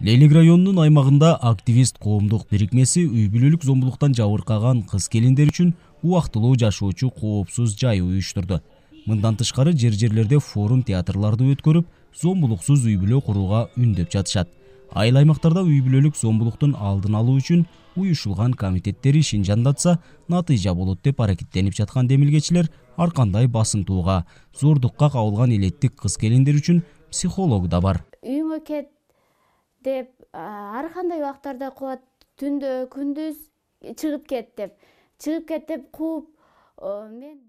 Лейлик районунун аймагында активист коомдук бирикмеси үй бүлөлүк зомбулуктан жабыркаган кыз келиндер үчүн убактылуу жашоочу коопсуз жай уюштурду. Мындан тышкары жерлерде форум театрларды өткөрүп, зомбулуксуз үй бүлө курууга үндөп жатышат. Айыл аймактарда үй бүлөлүк зомбулуктун алдын алуу үчүн уюшулган комитеттер ишин жандатса, натыйжа болот деп аракеттенип жаткан демилгечилер ар кандай басынтууга, зордукка кабылган элеттик кыз келиндер үчүн психолог да бар. Үйүңө кет деп ар кандай убактарда куат, түндө күндүз чыгып кет деп кууп.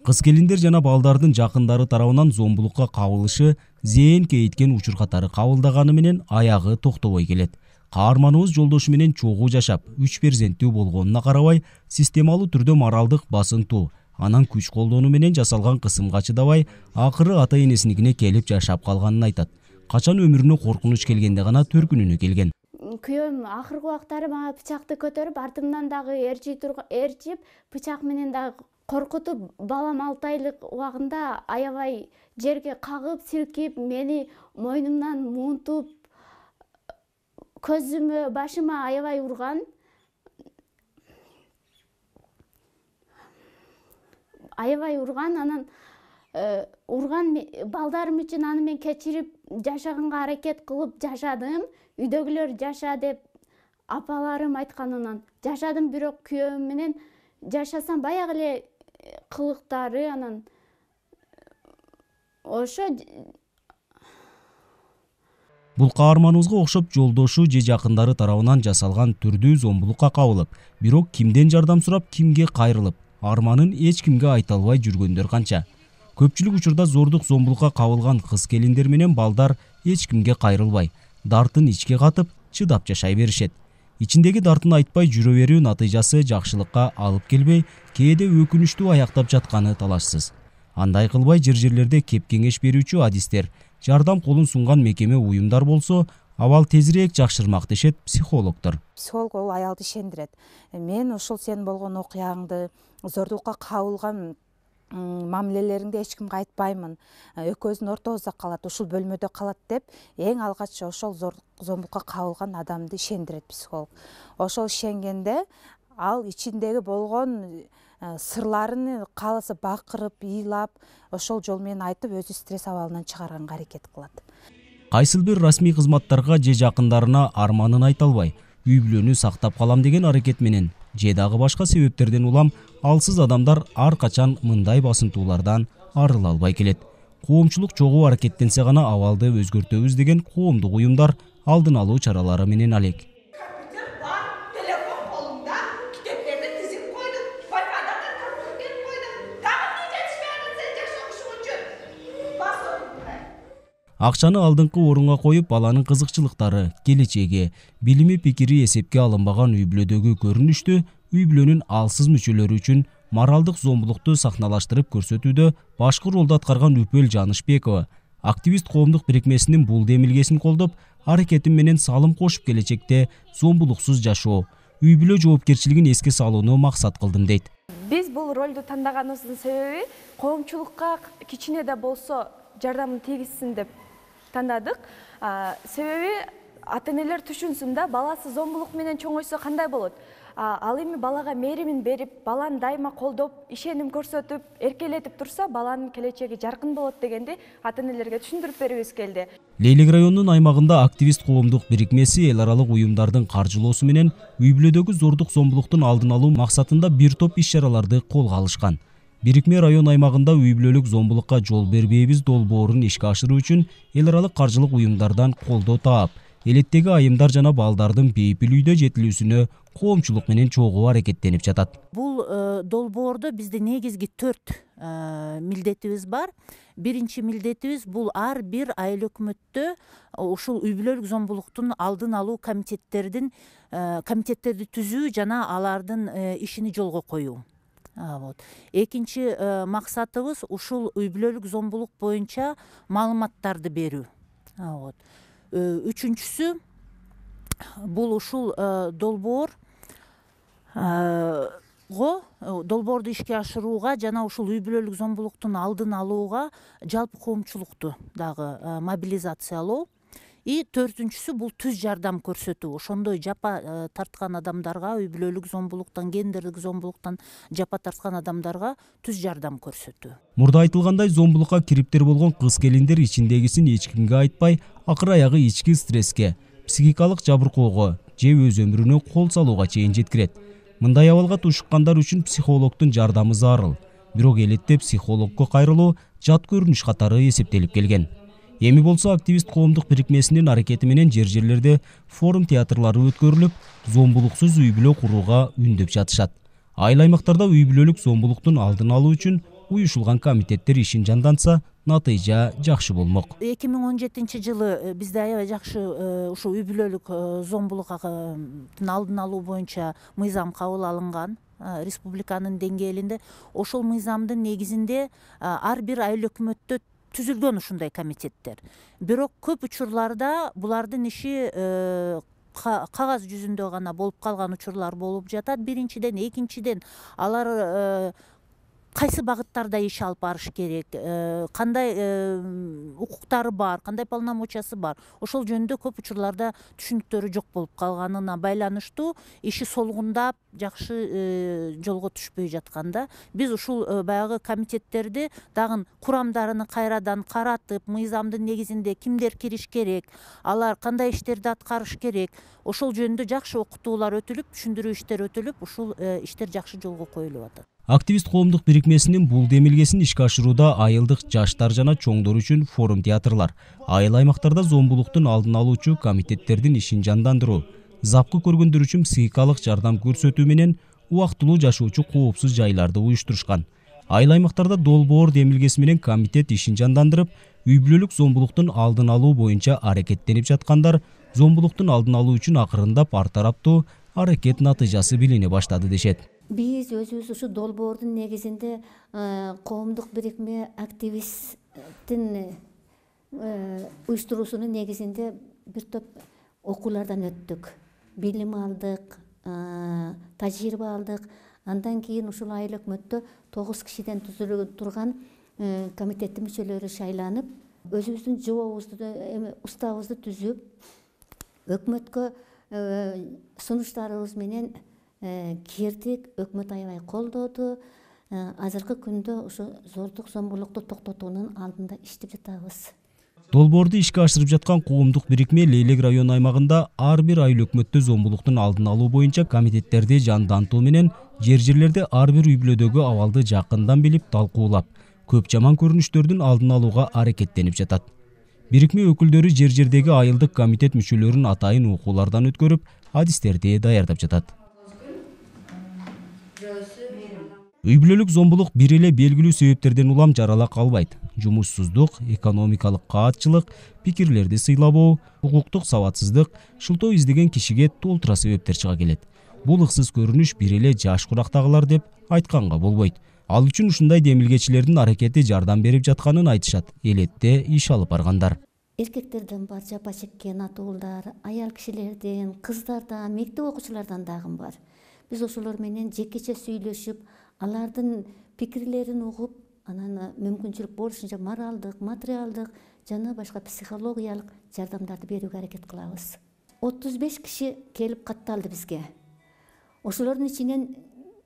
Кыз келиндер жана балдардын жакындары тарабынан зомбулукка кабылышы зээн кейиткен учур катары кабылдаганы менен аягы токтобой келет. Каарманыбыз жолдошу менен чогуу жашап, 3 перзенттүү болгонуна карабай, системалуу түрдө моралдык басынтуу, анан күч колдонуу менен жасалган кысымга чыдабай, акыры ата энесиникине келип жашап калганын айтат. Качан өмүрүнө коркунуч келгенде гана төркүнүнө келген. Күйөөм акыркы убактары мага пычакты көтөрүп, артымдан дагы ээрчип, пычак менен дагы коркутуп, балам 6 айлык убагында аябай жерге кагып, силкип, мени мойнумдан муунтуп, көзүмө, башыма аябай урган. Анан урган балдарым үчүн аны мен кечирип жашаганга аракет кылып жашадым. Үйдөгүлөр жаша деп апаларым айтканынан жашадым, бирок күйөөм менен жашасам баягы эле кылыктары анан ошо. Бул каарманыбызга окшоп жолдошу же жакындары тарабынан жасалган түрдүү зомбулукка кабылып, бирок кимден жардам сурап, кимге кайрылып, арманын эч кимге айта албай жүргөндөр канча. Көпчүлүк учурда зордук зомбулукка кабылган кыз келиндер менен балдар эч кимге кайрылбай, дартын ичке катып, чыдап жашай беришет. Ичиндеги дартын айтпай жүрө берүү натыйжасы жакшылыкка алып келбей, кээде өкүнүчтүү аяктап жатканы талашсыз. Андай кылбай жерлерде кеп кеңеш берүүчү адистер, жардам колун сунган мекеме уюмдар болсо, абал тезирээк жакшырмак дешет психологдор. Психолог ол аялды ишендирет. Мен ушул сен болгон окуяңды, зордукка кабылган мамилелериңди эч кимге айтпаймын. Экөөбүздүн ортобузда калат, ушул бөлмөдө калат деп, эң алгач ошол зомбулукка кабылган адамды ишендирет психолог. Ошол ишенгенде ал ичиндеги болгон сырларын кааласа бакырып, ыйлап, ошол жол менен айтып, өзү стресс абалынан чыгарганга аракет кылат. Кайсыл бир расмий кызматтарга же жакындарына арманын айта албай, үй бүлөнү сактап калам деген аракет менен же дагы башка себептерден улам алсыз адамдар ар качан мындай басынтуулардан арыла албай келет. Коомчулук чогуу аракеттенсе гана абалды өзгөртөбүз деген коомдук уюмдар алдын алуу чаралары менен алек. Акчаны алдыңкы орунга коюп, баланын кызыкчылыктары, келечеги, билими, пикири эсепке алынбаган үй бүлөдөгү көрүнүштү үй бүлөнүн алсыз мүчөлөрү үчүн моралдык зомбулукту сахналаштырып көрсөтүүдө башкы ролду аткарган Үпөл Жанышбекова, активист коомдук бирикмесинин бул демилгесин колдоп, аракетим менен салым кошуп келечекте зомбулуксуз жашоо, үй бүлө жоопкерчилигин эске салууну максат кылдым дейт. Биз бул ролду тандаганыбыздын себеби коомчулукка кичине да болсо жардамын тийгизсин деп тандадык. Себеби ата-энелер түшүнсүн да, баласы зомбулук менен чоңойсо кандай болот. Ал эми балага мээримин берип, баланы дайыма колдоп, ишеним көрсөтүп, эркелетип турса, баланын келечеги жаркын болот дегенди ата-энелерге түшүндүрүп бергибиз келди. Лейлик районунун аймагында активист коомдук бирикмеси эл аралык уюмдардын каржылоосу менен үй бүлөдөгү зордук зомбулуктун алдын алуу максатында бир топ иш-чараларды колго алышкан. Бирикме район аймагында үй бүлөлүк зомбулукка жол бербейбиз долбоорун ишке ашыруу үчүн эл аралык каржылык уюмдардан колдоо таап, элеттеги айымдар жана балдардын бейпил үйдө жетилүүсүнө коомчулук менен чогуу аракеттенип жатат. Бул долбоордо биздин негизги 4 милдетибиз бар. Биринчи милдетибиз бул ар бир айыл өкмөттө ушул үй бүлөлүк зомбулуктун алдын алуу комитеттерди түзүү жана алардын ишини жолго коюу. Экинчи максатыбыз ушул үй бүлөлүк зомбулук боюнча маалыматтарды берүү. Үчүнчүсү бул ушул долбоорду ишке ашырууга жана ушул үй бүлөлүк зомбулуктун алдын алууга жалпы коомчулукту дагы мобилизациялоо. И төртүнчүсү бул түз жардам көрсөтүү. Ошондой жапа тарткан адамдарга, үй бүлөлүк зомбулуктан, гендердик зомбулуктан жапа тарткан адамдарга түз жардам көрсөтүү. Мурда айтылгандай, зомбулукка кириптер болгон кыз келиндер ичиндегисин эч кимге айтпай, акыр аягы ички стресске, психикалык жабыркоого же өз өмүрүнө кол салууга чейин жеткирет. Мындай абалга тушуккандар үчүн психологдун жардамы зарыл. Бирок элетте психологко кайрылуу жат көрүнүш катары эсептелип келген. Эми болсо активист коомдук бирикмесинин аракети менен жер-жерлерде форум театрлары өткөрүлүп, зомбулуксуз үй бүлө курууга үндөп жатышат. Айыл аймактарда үй бүлөлүк зомбулуктун алдын алуу үчүн уюшулган комитеттер ишин жандантса, натыйжа жакшы болмок. 2017 жылы бизде аябай жакшы ушул үй бүлөлүк зомбулуктун алдын алуу боюнча мыйзам кабыл алынган. Республиканын деңгээлинде ошол мыйзамдын негизинде ар бир айыл өкмөттө түзүлгөн ушундай комитеттер. Бирок көп учурларда булардын иши кагаз жүзүндө гана болуп калган учурлар болуп жатат. Биринчиден, экинчиден алар кайсы багыттарда иш алып барыш керек, кандай укуктары бар, кандай полномочиясы бар, ошол жөнүндө көп учурларда түшүнүктөрү жок болуп калганына байланыштуу иши солгундап жакшы жолго түшпөй жатканда биз ушул баягы комитеттерди дагы курамдарын кайрадан каратып, мыйзамдын негизинде кимдер кириш керек, алар кандай иштерди аткарыш керек, ошол жөнүндө жакшы окутуулар өтүлүп, түшүндүрүү иштер өтүлүп, ушул иштер жакшы жолго коюлуп атат. Активист коомдук бирикмесинин бул демилгесин ишке ашырууда айылдык жаштар жана чоңдор үчүн форум театрлар, айыл аймактарда зомбулуктун алдын алуучу комитеттердин ишин жандандыруу, запкы көргөндөр үчүн психикалык жардам көрсөтүү менен убактылуу жашоочу коопсуз жайларды уюштурушкан. Айыл аймактарда долбоор демилгеси менен комитет ишин жандандырып, үй бүлөлүк зомбулуктун алдын алуу боюнча аракеттенип жаткандар зомбулуктун алдын алуу үчүн акырындап ар тараптуу аракет натыйжасы билине баштады дешет. Биз өзүбүз ушу долбоордун негизинде коомдук бирикме активисттин уюштуруусунун негизинде бир топ окуулардан өттүк. Билим алдык, тажрыйба алдык. Андан кийин ушул айыл өкмөттө 9 кишиден түзүлүп турган комитеттин мүчөлөрү шайланып, өзүбүздүн жообубузду, уставыбызды түзүп, өкмөткө сунуштарыбыз менен кирдик. Өкмөт аябай колдоду. Азыркы күндө ушу зордук зомбулукту токтотуунун алдында иштеп жатабыз. Долбоорду ишке ашырып жаткан коомдук бирикме Лейлек район аймагында ар бир айыл өкмөттө зомбулуктун алдын алуу боюнча комитеттерди жандантуу менен жер-жерлерде ар бир үй бүлөдөгү абалды жакындан билип, талкуулап, көп жаман көрүнүштөрдүн алдын алууга аракеттенип жатат. Бирикме өкүлдөрү жер-жердеги айылдык комитет мүчөлөрүн атайын окуулардан өткөрүп, адистерди даярдап жатат. Үй бүлөлүк зомбулук бир эле белгилүү себептерден улам жарала калбайт. Жумушсуздук, экономикалык каатчылык, пикирлерди сыйлабоо, укуктук сабатсыздык, шылтоо издеген кишиге толтура себептер чыга келет. Бул ыксыз көрүнүш бир эле жаш курактагылар деп айтканга болбойт. Ал үчүн ушундай демилгечилердин аракети жардам берип жатканын айтышат элетте иш алып баргандар. Эркектерден бар, жапа чеккен атуулар, аял кишилерден, кыздардан, мектеп окуучулардан дагы бар. Биз ошолор менен жекече сүйлөшүп, алардын пикирлерин угуп, анан мүмкүнчүлүк болушунча моралдык, материалдык жана башка психологиялык жардамдарды берүүгө аракет кылабыз. 35 киши келип катталды бизге. Ошолордун ичинен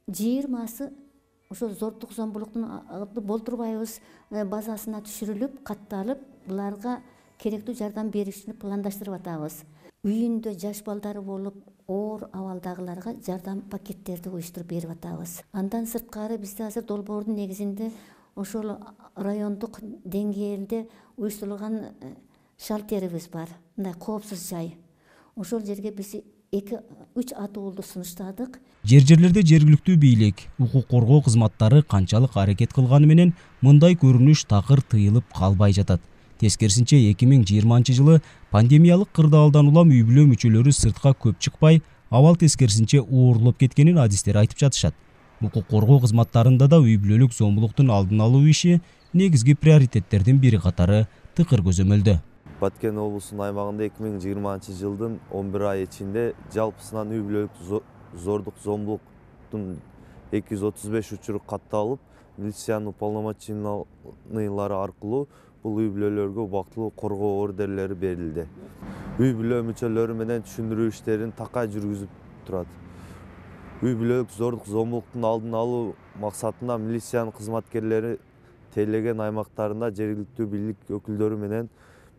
20сы ошо зордук зомбулуктун болтурбайбыз базасына түшүрүлүп, катталып, буларга керектүү жардам беришини пландаштырып атабыз. Үйүндө жаш балдары болуп, оор абалдагыларга жардам пакеттерди уюштуруп берип атабыз. Андан сырткары бизде азыр долбоордун негизинде ошол райондук деңгээлде уюштурулган шалтерибиз бар, мындай коопсуз жай. Ошол жерге биз 2-3 атуулду сунуштадык. Жер-жерлерде жергиликтүү бийлик, укук коргоо кызматтары канчалык аракет кылганы менен мындай көрүнүш такыр тыйылып калбай жатат. Тескерисинче 2020 жылы пандемиялык кырдаалдан улам үй бүлө мүчөлөрү сыртка көп чыкпай, абал тескерисинче оорулуп кеткенин адистер айтып жатышат. Укук коргоо кызматтарында да үй бүлөлүк зомбулуктун алдын алуу иши негизги приоритеттердин бири катары тыкыр көзөмөлдө. Баткен облусунун аймагында 2020 жылдын 11 ай ичинде жалпысынан үй бүлөлүк зордук зомбулуктун 235 учуру катталып, милициянын уполномоченныйлары аркылуу бул үй бүлөлөргө убактылуу коргоо ордерлери берилди. Үй бүлө мүчөлөрү менен түшүндүрүү иштерин такай жүргүзүп турат. Үй бүлөлүк зордук зомбулуктун алдын алуу максатында милициянын кызматкерлери тейлеген аймактарында жергиликтүү бийлик өкүлдөрү менен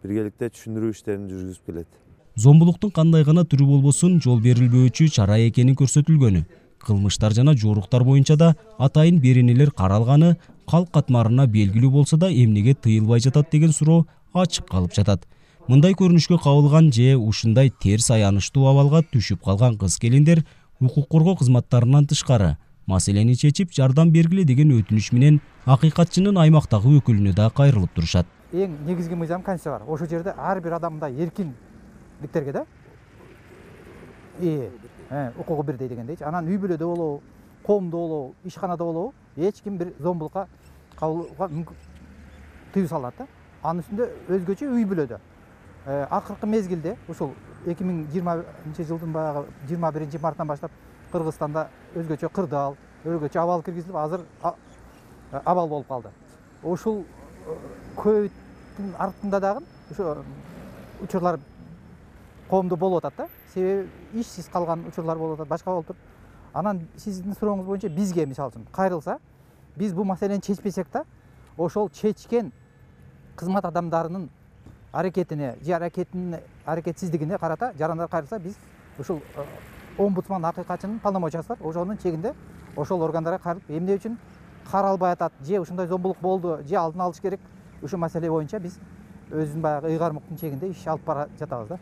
биргеликте түшүндүрүү иштерин жүргүзүп келет. Зомбулуктун кандай гана түрү болбосун жол берилбөөчү чара экени көрсөтүлгөнү, кылмыштар жана жоруктар боюнча да атайын беренелер каралганы калк катмарына белгилүү болсо да эмнеге тыйылбай жатат деген суроо ачык калып жатат. Мындай көрүнүшкө кабылган же ушундай терс аянычтуу абалга түшүп калган кыз келиндер укук коргоо кызматтарынан тышкары маселени чечип жардам бергиле деген өтүнүч менен акыйкатчынын аймактагы өкүлүнө да кайрылып турушат. Эң негизги мыйзам конституция бар. Ошол жерде ар бир адамда эркиндиктерге да укугу бирдей дегендейчи. Анан үй бүлөдө болобу, коомдо болобу, ишканада болобу, эч ким бир зомбулукка кабылууга тыюу салат да. Анын үстүндө өзгөчө үй бүлөдө. Акыркы мезгилде ушул 2020 жылдын баягы 21 мартынан баштап Кыргызстанда өзгөчө кырдаал, өзгөчө абал киргизилип, азыр абал болуп калды. Ушул көбүттүн артында дагы ошо учурлар коомдо болуп атат да. Себеби ишсиз калган учурлар болуп атат, башка болуп туруп. Анан сиздин сурооңуз боюнча бизге мисалы үчүн кайрылса, биз бул маселени чечпесек да, ошол чечкен кызмат адамдарынын аракетине же аракетсиздигине карата жарандар кайрылса, биз ушул омбудсман акыйкатчынын полномочиясы бар. Ошонун чегинде ошол органдарга кайрылып, эмне үчүн каралбай атат, же ушундай зомбулук болду, же алдын алыш керек. Ушул маселе боюнча биз өзүбүздүн баягы ыйгармыктын чегинде иш алып бара жатабыз да.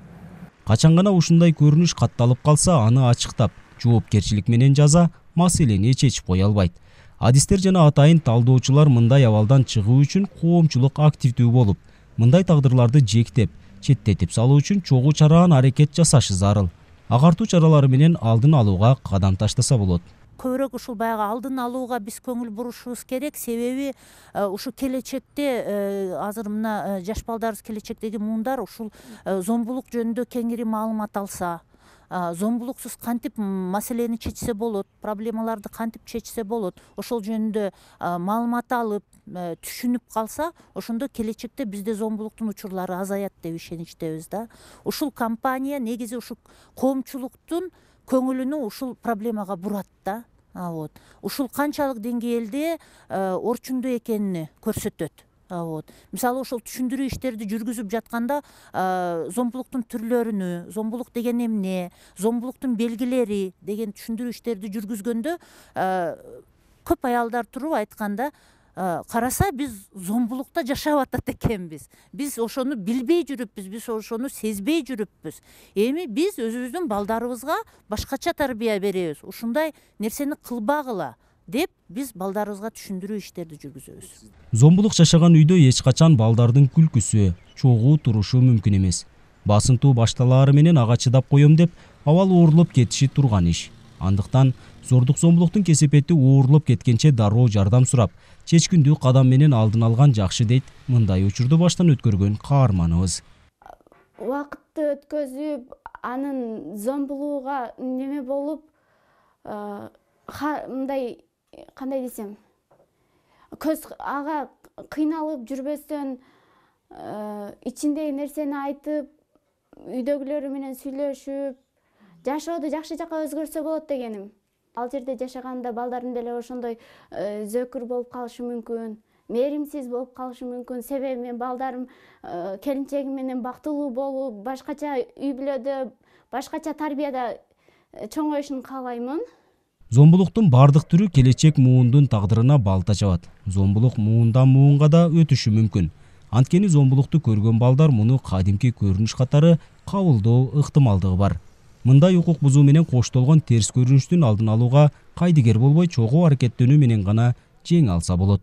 Качан гана ушундай көрүнүш катталып калса, аны ачыктап, жоопкерчилик менен жаза маселени чечип кое албайт. Адистер жана атайын талдоочулар мындай абалдан чыгуу үчүн коомчулук активдүү болуп, мындай тагдырларды жектеп, четтетип салуу үчүн чогуу чараан аракет жасашы зарыл. Агартуу чаралары менен алдын алууга кадам таштаса болот. Көбүрөөк ушул баягы алдын алууга биз көңүл бурушубуз керек. Себеби ушу келечекте азыр мына жаш балдарыбыз келечектеги муундар ушул зомбулук жөнүндө кеңири маалымат алса, зомбулуксуз кантип маселени чечсе болот, проблемаларды кантип чечсе болот, ошол жөнүндө маалымат алып, түшүнүп калса, ошондо келечекте бизде зомбулуктун учурлары азаят деп ишеничтебиз да. Ушул компания негизи ушул коомчулуктун көңүлүнү ушул проблемага бурат да. Ушул канчалык деңгээлде орчундуу экенин көрсөтөт. Мисалы ошол түшүндүрүү иштерди жүргүзүп жатканда зомбулуктун түрлөрүнү, зомбулук деген эмне, зомбулуктун белгилери деген түшүндүрүү иштерди жүргүзгөндө көп аялдар туруп айтканда, караса биз зомбулукта жашап атат экенбиз. Биз ошону билбей жүрүппүз, биз ошону сезбей жүрүппүз. Эми биз өзүбүздүн балдарыбызга башкача тарбия беребиз. Ушундай нерсени кылбагыла деп биз балдарыбызга түшүндүрүү иштерди жүргүзөбүз. Зомбулук жашаган үйдө эч качан балдардын күлкүсү, чогуу турушу мүмкүн эмес. Басынтуу башталаары менен ага чыдап коем деп абал оорлоп кетиши турган иш. Андыктан зордук зомбулуктун кесепети оорлоп кеткенче дароо жардам сурап, чечкиндүү кадам менен алдын алган жакшы дейт мындай учурду баштан өткөргөн каарманыбыз. Убакытты өткөзүп, анын зомбулууга неме болуп, мындай кандай десем, көз ага кыйналып жүрбөстөн, ичиндеги нерсени айтып, үйдөгүлөрү менен сүйлөшүп, жашоодо жакшы жакка өзгөртсө болот дегеним. Ал жерде жашаганда балдарым деле ошондой зөкүр болуп калышы мүмкүн, мээримсиз болуп калышы мүмкүн. Себеби мен балдарым келинчегим менен бактылуу болуп, башкача үй бүлөдө, башкача тарбияда чоңоюшун каалаймын. Зомбулуктун бардык түрү келечек муундун тагдырына балта чабат. Зомбулук муундан муунга да өтүшү мүмкүн. Анткени зомбулукту көргөн балдар муну кадимки көрүнүш катары кабылдоо ыктымалдыгы бар. Мындай укук бузуу менен коштолгон терс көрүнүштүн алдын алууга кайдыгер болбой чогуу аракеттенүү менен гана жеңе алса болот.